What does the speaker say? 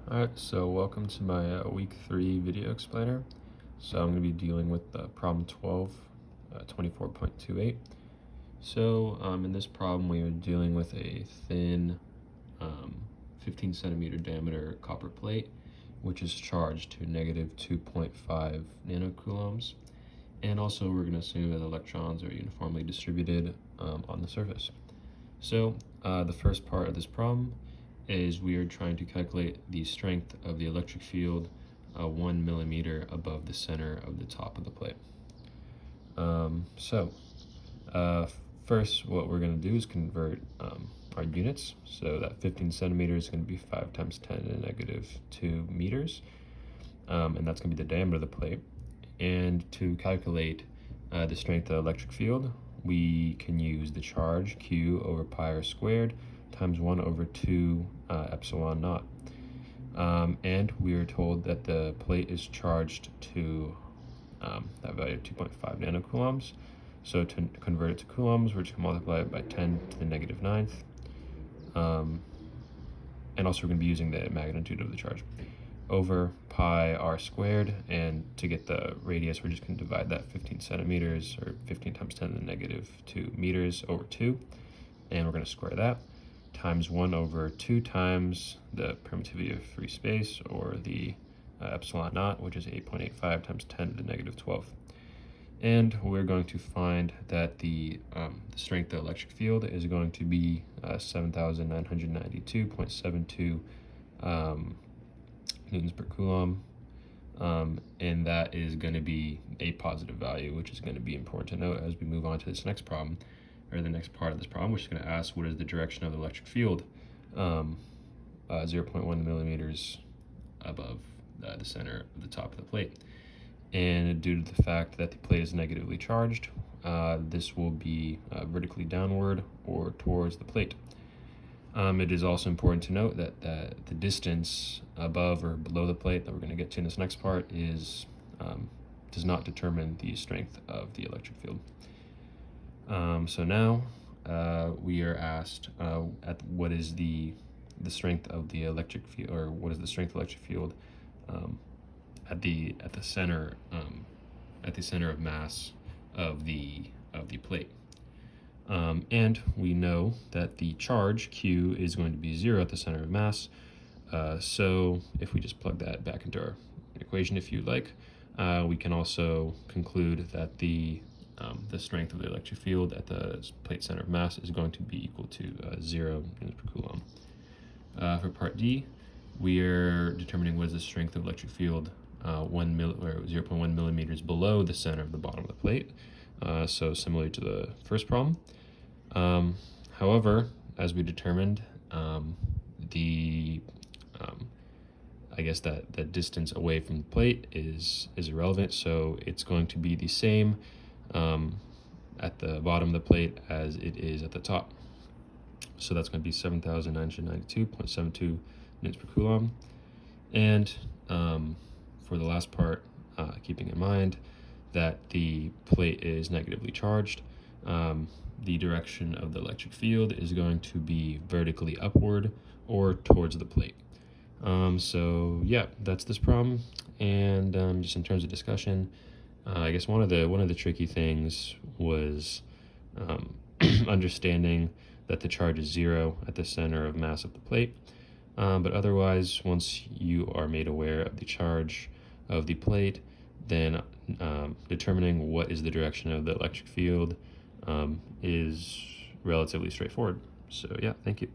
Alright, so welcome to my week 3 video explainer. So I'm going to be dealing with problem 12, 24.28. So in this problem we are dealing with a thin 15 centimeter diameter copper plate, which is charged to negative 2.5 nanocoulombs. And also we're going to assume that electrons are uniformly distributed on the surface. So the first part of this problem is we are trying to calculate the strength of the electric field 1 millimeter above the center of the top of the plate. First what we're going to do is convert our units. So that 15 centimeters is going to be 5 times 10 to the negative 2 meters. And that's going to be the diameter of the plate. And to calculate the strength of the electric field, we can use the charge Q over pi r squared times 1 over 2 epsilon naught. And we are told that the plate is charged to that value of 2.5 nanocoulombs. So to convert it to coulombs, we're just going to multiply it by 10 to the negative 9th. And also we're going to be using the magnitude of the charge over pi r squared, and to get the radius we're just going to divide that 15 centimeters, or 15 times 10 to the negative 2 meters, over 2, and we're going to square that, times 1 over 2 times the permittivity of free space, or the epsilon naught, which is 8.85 times 10 to the negative 12. And we're going to find that the strength of the electric field is going to be 7,992.72 newtons per coulomb, and that is going to be a positive value, which is going to be important to note as we move on to this next problem, or the next part of this problem, which is going to ask what is the direction of the electric field 0.1 millimeters above the center of the top of the plate. And due to the fact that the plate is negatively charged, this will be vertically downward or towards the plate. It is also important to note that the distance above or below the plate that we're going to get to in this next part is does not determine the strength of the electric field. So now we are asked at what is the strength of the electric field, or what is the strength of the electric field at the center of mass of the plate. And we know that the charge Q is going to be 0 at the center of mass. So if we just plug that back into our equation, if you like, we can also conclude that the strength of the electric field at the plate center of mass is going to be equal to 0 newtons per coulomb. For part D, we are determining what is the strength of electric field 0.1 millimeters below the center of the bottom of the plate. So similar to the first problem. However, as we determined, I guess that the distance away from the plate is irrelevant, so it's going to be the same at the bottom of the plate as it is at the top. So that's going to be 7,992.72 newtons per coulomb. And for the last part, keeping in mind that the plate is negatively charged, the direction of the electric field is going to be vertically upward or towards the plate. So yeah, that's this problem. And just in terms of discussion, I guess one of the tricky things was understanding that the charge is 0 at the center of mass of the plate. But otherwise, once you are made aware of the charge of the plate, then determining what is the direction of the electric field is relatively straightforward. So yeah, thank you.